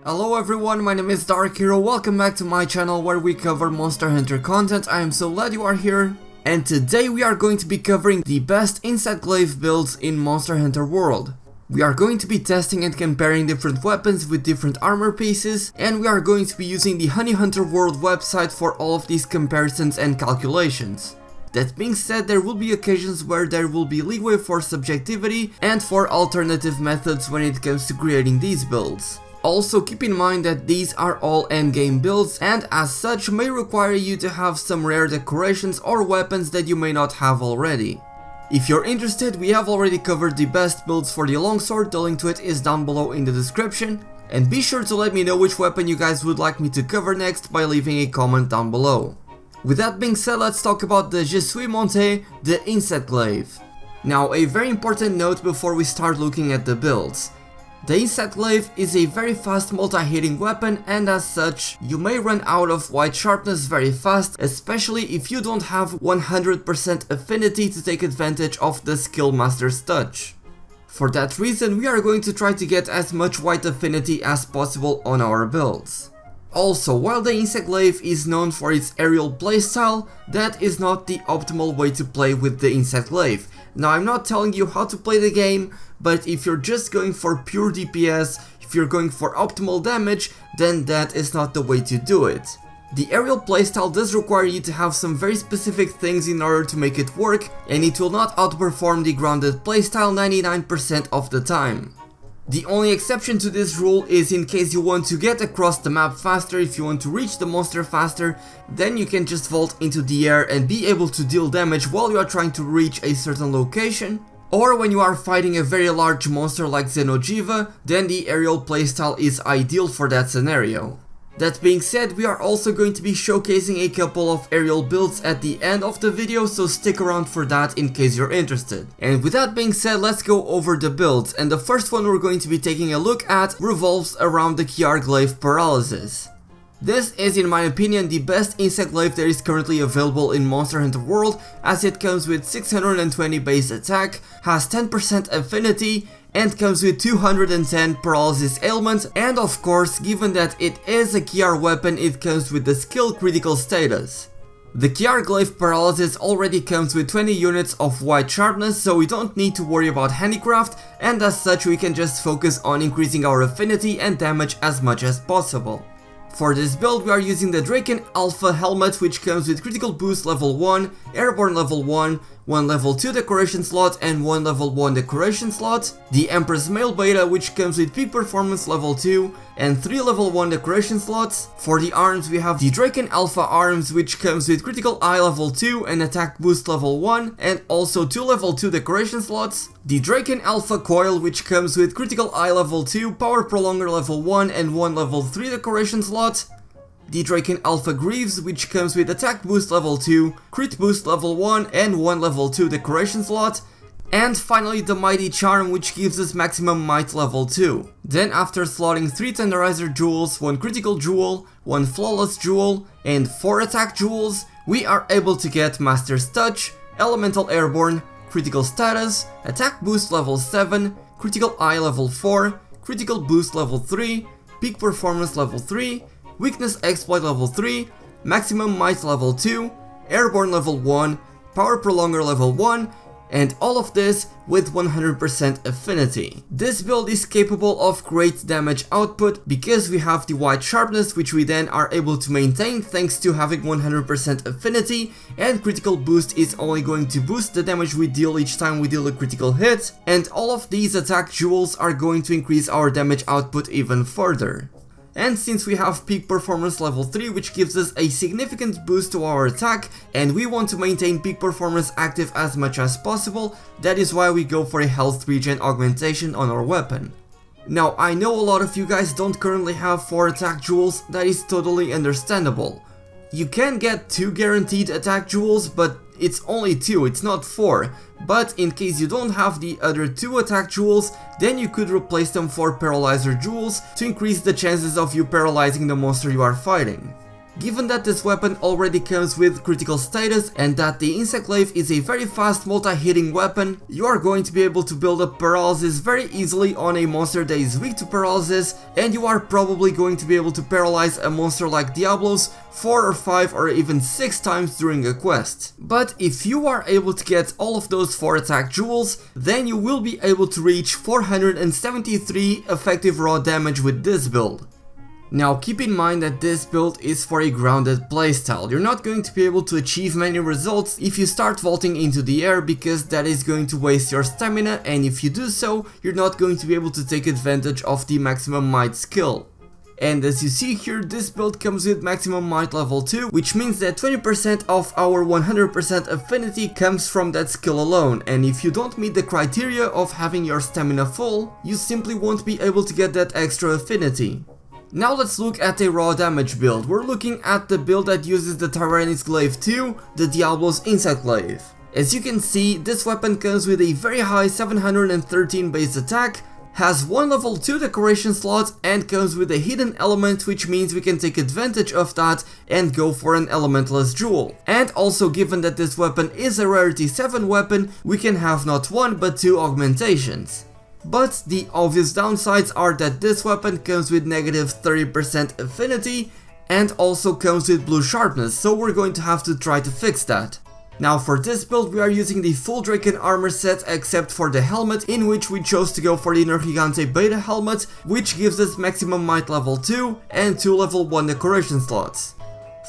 Hello everyone, my name is DarkHero, welcome back to my channel where we cover Monster Hunter content. I am so glad you are here. And today we are going to be covering the best insect glaive builds in Monster Hunter world. We are going to be testing and comparing different weapons with different armor pieces, and we are going to be using the Honey Hunter World website for all of these comparisons and calculations. That being said, there will be occasions where there will be leeway for subjectivity and for alternative methods when it comes to creating these builds. Also keep in mind that these are all endgame builds and as such may require you to have some rare decorations or weapons that you may not have already. If you're interested, we have already covered the best builds for the longsword, the link to it is down below in the description. And be sure to let me know which weapon you guys would like me to cover next by leaving a comment down below. With that being said, let's talk about the Je suis monté, the insect glaive. Now a very important note before we start looking at the builds. The insect glaive is a very fast multi-hitting weapon and as such, you may run out of white sharpness very fast, especially if you don't have 100% affinity to take advantage of the skill master's touch. For that reason, we are going to try to get as much white affinity as possible on our builds. Also, while the insect glaive is known for its aerial playstyle, that is not the optimal way to play with the insect glaive. Now I'm not telling you how to play the game, but if you're just going for pure DPS, if you're going for optimal damage, then that is not the way to do it. The aerial playstyle does require you to have some very specific things in order to make it work, and it will not outperform the grounded playstyle 99% of the time. The only exception to this rule is in case you want to get across the map faster, if you want to reach the monster faster, then you can just vault into the air and be able to deal damage while you are trying to reach a certain location. Or when you are fighting a very large monster like Xeno'jiiva, then the aerial playstyle is ideal for that scenario. That being said, we are also going to be showcasing a couple of aerial builds at the end of the video, so stick around for that in case you're interested. And with that being said, let's go over the builds, and the first one we're going to be taking a look at revolves around the Glaive Paralysis. This is in my opinion the best insect glaive that is currently available in Monster Hunter World, as it comes with 620 base attack, has 10% affinity, and comes with 210 paralysis ailment, and of course, given that it is a KR weapon, it comes with the skill critical status. The Glaive Paralysis already comes with 20 units of white sharpness, so we don't need to worry about handicraft, and as such we can just focus on increasing our affinity and damage as much as possible. For this build we are using the Draken Alpha helmet, which comes with critical boost level 1, airborne level 1 level 2 decoration slot and 1 level 1 decoration slot, the Empress Male Beta, which comes with peak performance level 2 and 3 level 1 decoration slots. For the arms we have the Draken Alpha arms, which comes with critical eye level 2 and attack boost level 1 and also 2 level 2 decoration slots, the Draken Alpha coil, which comes with critical eye level 2, power prolonger level 1 and 1 level 3 decoration slot, the Draken Alpha Greaves, which comes with attack boost level 2, crit boost level 1 and 1 level 2 decoration slot, and finally the Mighty Charm, which gives us maximum might level 2. Then after slotting 3 tenderizer jewels, 1 critical jewel, 1 flawless jewel and 4 attack jewels, we are able to get Master's Touch, Elemental Airborne, critical status, attack boost level 7, critical eye level 4, critical boost level 3, peak performance level 3, weakness exploit level 3, maximum might level 2, airborne level 1, power prolonger level 1, and all of this with 100% affinity. This build is capable of great damage output because we have the white sharpness, which we then are able to maintain thanks to having 100% affinity, and critical boost is only going to boost the damage we deal each time we deal a critical hit, and all of these attack jewels are going to increase our damage output even further. And since we have peak performance level 3, which gives us a significant boost to our attack, and we want to maintain peak performance active as much as possible, that is why we go for a health regen augmentation on our weapon. Now I know a lot of you guys don't currently have 4 attack jewels, that is totally understandable. You can get 2 guaranteed attack jewels, but it's only 2, it's not 4. But in case you don't have the other 2 attack jewels, then you could replace them for paralyzer jewels to increase the chances of you paralyzing the monster you are fighting. Given that this weapon already comes with critical status and that the Insect Glaive is a very fast multi-hitting weapon, you are going to be able to build up paralysis very easily on a monster that is weak to paralysis, and you are probably going to be able to paralyze a monster like Diablos 4 or 5 or even 6 times during a quest. But if you are able to get all of those 4 attack jewels, then you will be able to reach 473 effective raw damage with this build. Now keep in mind that this build is for a grounded playstyle. You're not going to be able to achieve many results if you start vaulting into the air, because that is going to waste your stamina, and if you do so, you're not going to be able to take advantage of the maximum might skill. And as you see here, this build comes with maximum might level 2, which means that 20% of our 100% affinity comes from that skill alone, and if you don't meet the criteria of having your stamina full, you simply won't be able to get that extra affinity. Now let's look at a raw damage build. We're looking at the build that uses the Tyrannis Glaive 2, the Diablos Insect Glaive. As you can see, this weapon comes with a very high 713 base attack, has one level 2 decoration slot, and comes with a hidden element, which means we can take advantage of that and go for an elementalist jewel. And also, given that this weapon is a rarity 7 weapon, we can have not 1 but 2 augmentations. But the obvious downsides are that this weapon comes with negative 30% affinity and also comes with blue sharpness, so we're going to have to try to fix that. Now for this build we are using the full Draken armor set except for the helmet, in which we chose to go for the Nergigante beta helmet, which gives us maximum might level 2 and 2 level 1 decoration slots.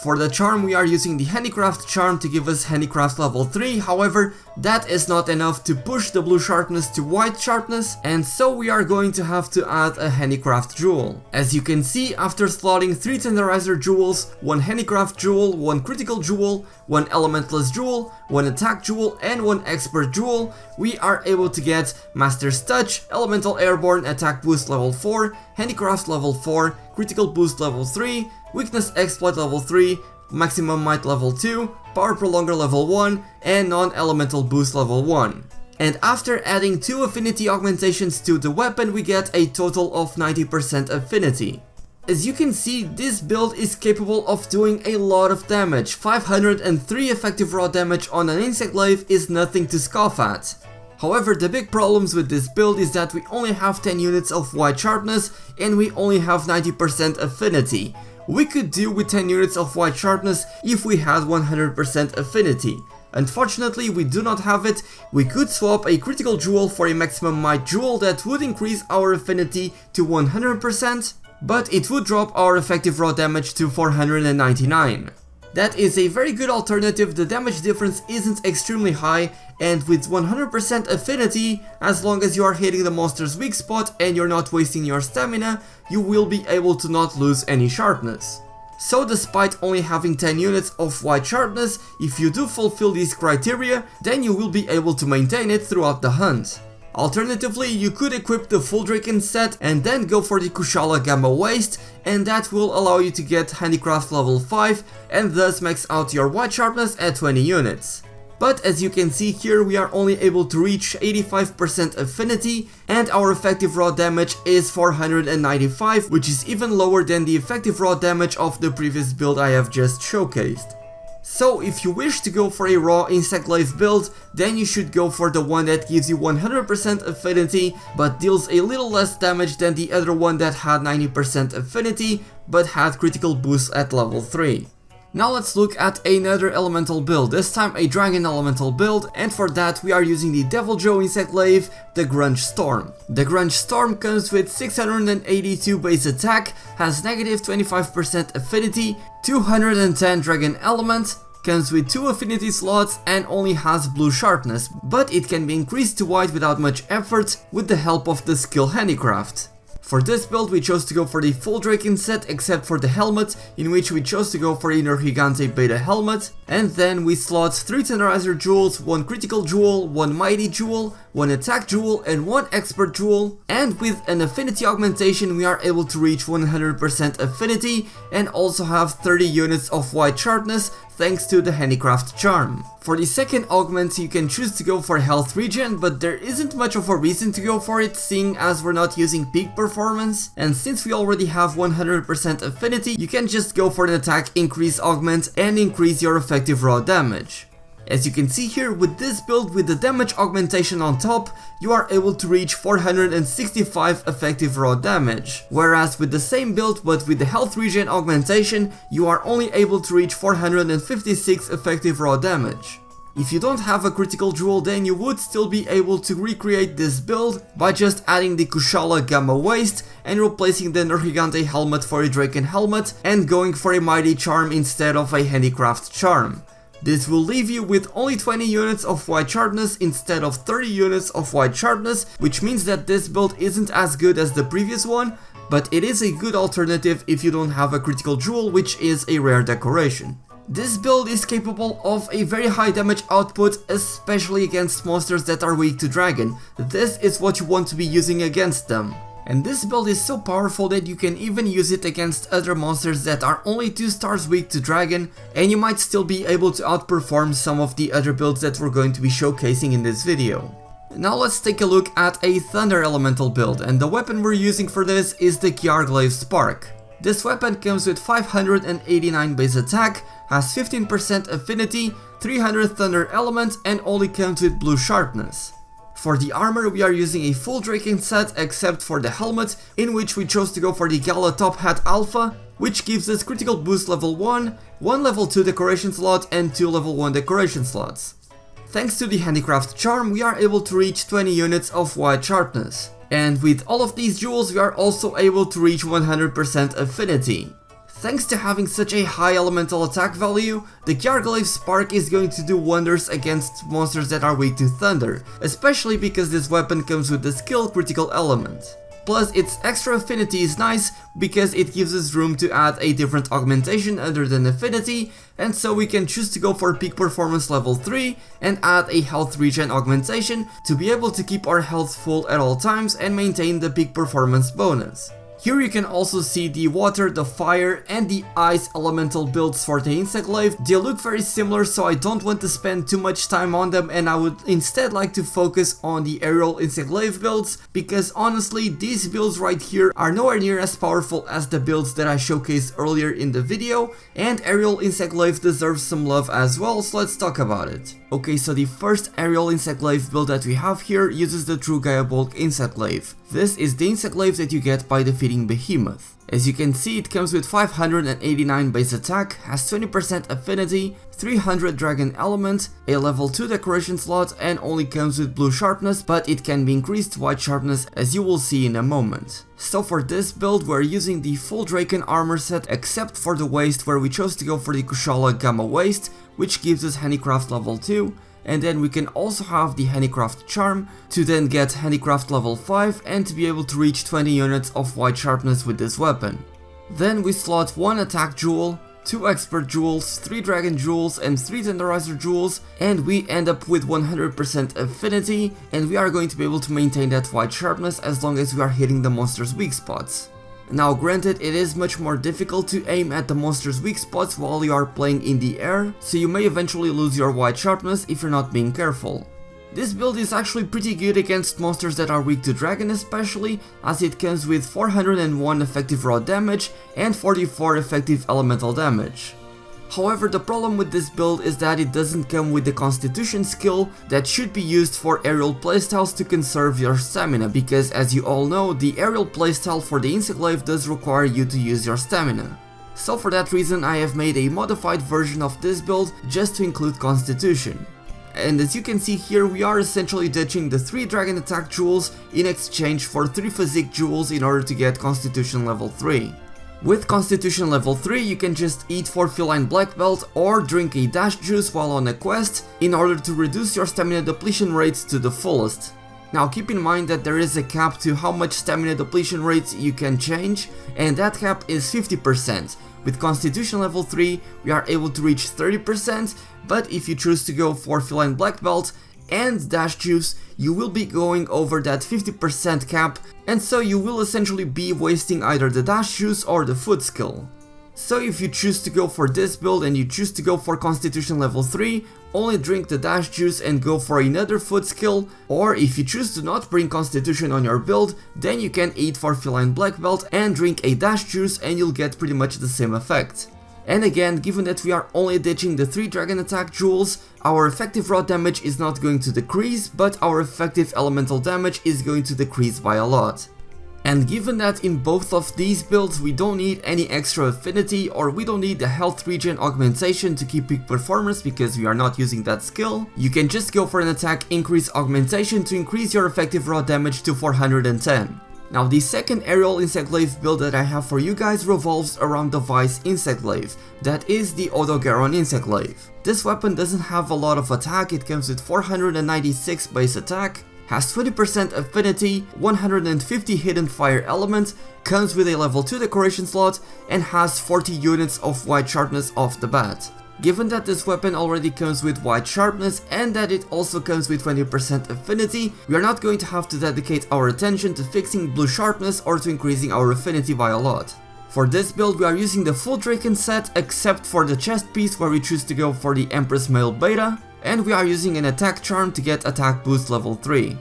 For the charm we are using the Handicraft charm to give us Handicraft level 3, however that is not enough to push the blue sharpness to white sharpness, and so we are going to have to add a Handicraft jewel. As you can see, after slotting 3 Tenderizer jewels, 1 Handicraft jewel, 1 critical jewel, 1 elementalist jewel, 1 attack jewel and 1 expert jewel, we are able to get Master's Touch, Elemental Airborne attack boost level 4, Handicraft level 4, critical boost level 3, Weakness Exploit level 3, Maximum Might level 2, Power Prolonger level 1, and Non-Elemental Boost level 1. And after adding 2 affinity augmentations to the weapon, we get a total of 90% affinity. As you can see, this build is capable of doing a lot of damage. 503 effective raw damage on an Insect Glaive is nothing to scoff at. However, the big problems with this build is that we only have 10 units of white sharpness and we only have 90% affinity. We could do with 10 units of white sharpness if we had 100% affinity. Unfortunately, we do not have it. We could swap a critical jewel for a maximum might jewel that would increase our affinity to 100%, but it would drop our effective raw damage to 499. That is a very good alternative. The damage difference isn't extremely high, and with 100% affinity, as long as you are hitting the monster's weak spot and you're not wasting your stamina, you will be able to not lose any sharpness. So despite only having 10 units of white sharpness, if you do fulfill these criteria, then you will be able to maintain it throughout the hunt. Alternatively, you could equip the full Draken set and then go for the Kushala Gamma Waist, and that will allow you to get Handicraft level 5 and thus max out your white sharpness at 20 units. But as you can see here, we are only able to reach 85% affinity and our effective raw damage is 495, which is even lower than the effective raw damage of the previous build I have just showcased. So if you wish to go for a raw Insect Glaive build, then you should go for the one that gives you 100% affinity but deals a little less damage than the other one that had 90% affinity but had critical boost at level 3. Now let's look at another elemental build, this time a dragon elemental build, and for that we are using the Devil Joe Insect Glaive, the Grunge Storm. The Grunge Storm comes with 682 base attack, has negative 25% affinity, 210 dragon element, comes with 2 affinity slots and only has blue sharpness, but it can be increased to white without much effort with the help of the skill Handicraft. For this build we chose to go for the full Draken set except for the helmet, in which we chose to go for a Nergigante beta helmet, and then we slot 3 Tenderizer jewels, 1 critical jewel, 1 mighty jewel, 1 attack jewel and 1 expert jewel, and with an affinity augmentation we are able to reach 100% affinity and also have 30 units of white sharpness thanks to the handicraft charm. For the second augment you can choose to go for health regen, but there isn't much of a reason to go for it seeing as we're not using peak performance, and since we already have 100% affinity you can just go for an attack increase augment and increase your effective raw damage. As you can see here, with this build with the damage augmentation on top, you are able to reach 465 effective raw damage, whereas with the same build but with the health regen augmentation, you are only able to reach 456 effective raw damage. If you don't have a critical jewel, then you would still be able to recreate this build by just adding the Kushala Gamma Waist and replacing the Nergigante helmet for a Draken helmet and going for a Mighty Charm instead of a Handicraft Charm. This will leave you with only 20 units of white sharpness instead of 30 units of white sharpness, which means that this build isn't as good as the previous one, but it is a good alternative if you don't have a critical jewel, which is a rare decoration. This build is capable of a very high damage output, especially against monsters that are weak to dragon. This is what you want to be using against them. And this build is so powerful that you can even use it against other monsters that are only 2 stars weak to dragon, and you might still be able to outperform some of the other builds that we're going to be showcasing in this video. Now let's take a look at a Thunder Elemental build, and the weapon we're using for this is the Glaive Spark. This weapon comes with 589 base attack, has 15% affinity, 300 Thunder Element, and only comes with blue sharpness. For the armor we are using a full Draken set except for the helmet, in which we chose to go for the Gala Top Hat Alpha, which gives us critical boost level 1, 1 level 2 decoration slot and 2 level 1 decoration slots. Thanks to the Handicraft Charm we are able to reach 20 units of white sharpness. And with all of these jewels we are also able to reach 100% affinity. Thanks to having such a high elemental attack value, the Glaive Spark is going to do wonders against monsters that are weak to thunder, especially because this weapon comes with the skill critical element. Plus its extra affinity is nice because it gives us room to add a different augmentation other than affinity, and so we can choose to go for peak performance level 3 and add a health regen augmentation to be able to keep our health full at all times and maintain the peak performance bonus. Here you can also see the water, the fire and the ice elemental builds for the Insect Glaive. They look very similar, so I don't want to spend too much time on them, and I would instead like to focus on the aerial Insect Glaive builds, because honestly these builds right here are nowhere near as powerful as the builds that I showcased earlier in the video, and aerial Insect Glaive deserves some love as well, so let's talk about it. Okay, so the first aerial Insect Glaive build that we have here uses the True Gaia Bulk Insect Glaive. This is the Insect Glaive that you get by defeating Behemoth. As you can see, it comes with 589 base attack, has 20% affinity, 300 dragon element, a level 2 decoration slot and only comes with blue sharpness, but it can be increased to white sharpness as you will see in a moment. So for this build we're using the full Draken armor set except for the waist, where we chose to go for the Kushala Gamma Waist, which gives us Handicraft level 2. And then we can also have the Handicraft Charm to then get Handicraft level 5 and to be able to reach 20 units of white sharpness with this weapon. Then we slot 1 attack jewel, 2 expert jewels, 3 dragon jewels and 3 tenderizer jewels, and we end up with 100% affinity, and we are going to be able to maintain that white sharpness as long as we are hitting the monster's weak spots. Now granted, it is much more difficult to aim at the monster's weak spots while you are playing in the air, so you may eventually lose your white sharpness if you're not being careful. This build is actually pretty good against monsters that are weak to dragon, especially as it comes with 401 effective raw damage and 44 effective elemental damage. However, the problem with this build is that it doesn't come with the Constitution skill that should be used for aerial playstyles to conserve your stamina, because as you all know, the aerial playstyle for the Insect Glaive does require you to use your stamina. So for that reason I have made a modified version of this build just to include Constitution. And as you can see here, we are essentially ditching the 3 dragon attack jewels in exchange for 3 physique jewels in order to get Constitution level 3. With Constitution level 3 you can just eat 4 feline black belt or drink a dash juice while on a quest in order to reduce your stamina depletion rates to the fullest. Now keep in mind that there is a cap to how much stamina depletion rates you can change, and that cap is 50%. With Constitution level 3 we are able to reach 30%, but if you choose to go for feline black belt, and dash juice, you will be going over that 50% cap, and so you will essentially be wasting either the dash juice or the food skill. So if you choose to go for this build and you choose to go for Constitution level 3, only drink the dash juice and go for another food skill, or if you choose to not bring Constitution on your build, then you can eat for Feline Black Belt and drink a dash juice and you'll get pretty much the same effect. And again, given that we are only ditching the 3 dragon attack jewels, our effective raw damage is not going to decrease, but our effective elemental damage is going to decrease by a lot. And given that in both of these builds we don't need any extra affinity or we don't need the health regen augmentation to keep peak performance because we are not using that skill, you can just go for an attack increase augmentation to increase your effective raw damage to 410. Now the second aerial insect glaive build that I have for you guys revolves around the Vice insect glaive, that is the Odogaron insect glaive. This weapon doesn't have a lot of attack, it comes with 496 base attack, has 20% affinity, 150 hidden fire element, comes with a level 2 decoration slot, and has 40 units of white sharpness off the bat. Given that this weapon already comes with white sharpness and that it also comes with 20% affinity, we are not going to have to dedicate our attention to fixing blue sharpness or to increasing our affinity by a lot. For this build we are using the full Draken set except for the chest piece where we choose to go for the Empress Male Beta, and we are using an attack charm to get attack boost level 3.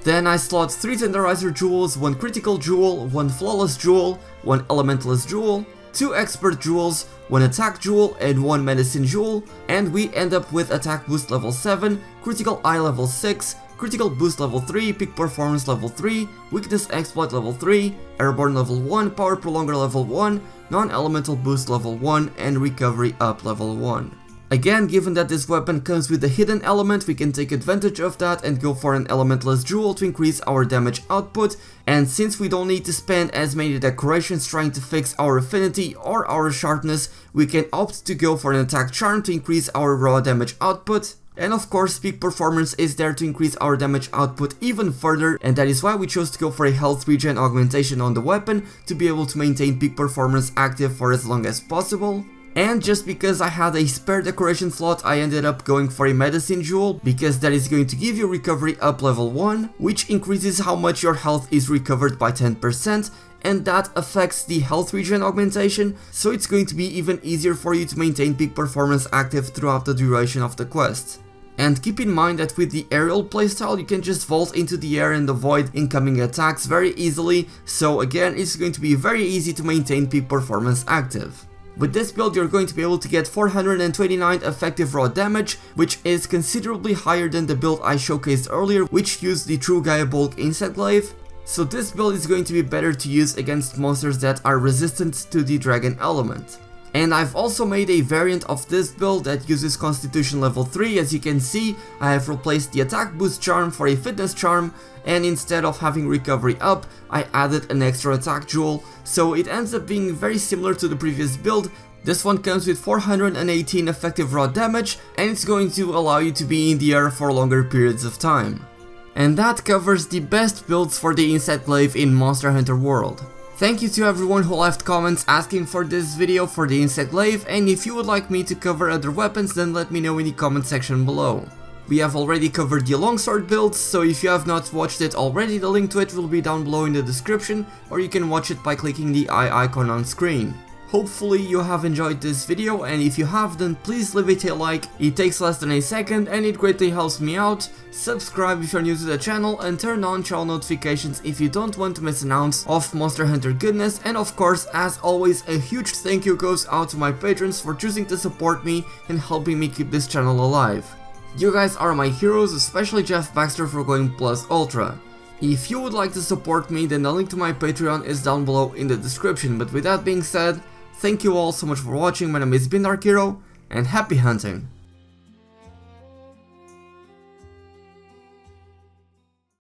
Then I slot 3 Tenderizer jewels, 1 critical jewel, 1 flawless jewel, 1 elementalist jewel, 2 expert jewels, 1 attack jewel and 1 medicine jewel, and we end up with attack boost level 7, critical eye level 6, critical boost level 3, peak performance level 3, weakness exploit level 3, airborne level 1, power prolonger level 1, non-elemental boost level 1, and recovery up level 1. Again, given that this weapon comes with a hidden element, we can take advantage of that and go for an elementalist jewel to increase our damage output, and since we don't need to spend as many decorations trying to fix our affinity or our sharpness, we can opt to go for an attack charm to increase our raw damage output. And of course, peak performance is there to increase our damage output even further, and that is why we chose to go for a health regen augmentation on the weapon to be able to maintain peak performance active for as long as possible. And just because I had a spare decoration slot, I ended up going for a medicine jewel, because that is going to give you recovery up level 1, which increases how much your health is recovered by 10%, and that affects the health regen augmentation, so it's going to be even easier for you to maintain peak performance active throughout the duration of the quest. And keep in mind that with the aerial playstyle you can just vault into the air and avoid incoming attacks very easily, so again it's going to be very easy to maintain peak performance active. With this build you're going to be able to get 429 effective raw damage, which is considerably higher than the build I showcased earlier, which used the True Gaia Bulk Insect Glaive. So this build is going to be better to use against monsters that are resistant to the dragon element. And I've also made a variant of this build that uses Constitution level 3. As you can see, I have replaced the attack boost charm for a fitness charm, and instead of having recovery up, I added an extra attack jewel, so it ends up being very similar to the previous build. This one comes with 418 effective raw damage, and it's going to allow you to be in the air for longer periods of time. And that covers the best builds for the Insect Glaive in Monster Hunter World. Thank you to everyone who left comments asking for this video for the Insect Glaive, and if you would like me to cover other weapons, then let me know in the comment section below. We have already covered the longsword builds, so if you have not watched it already, the link to it will be down below in the description, or you can watch it by clicking the eye icon on screen. Hopefully you have enjoyed this video, and if you have, then please leave it a like. It takes less than a second and it greatly helps me out. Subscribe if you're new to the channel and turn on channel notifications if you don't want to miss an ounce of Monster Hunter goodness. And of course, as always, a huge thank you goes out to my patrons for choosing to support me and helping me keep this channel alive. You guys are my heroes, especially Jeff Baxter for going Plus Ultra. If you would like to support me, then the link to my Patreon is down below in the description. But with that being said, thank you all so much for watching. My name is DarkHero, and happy hunting!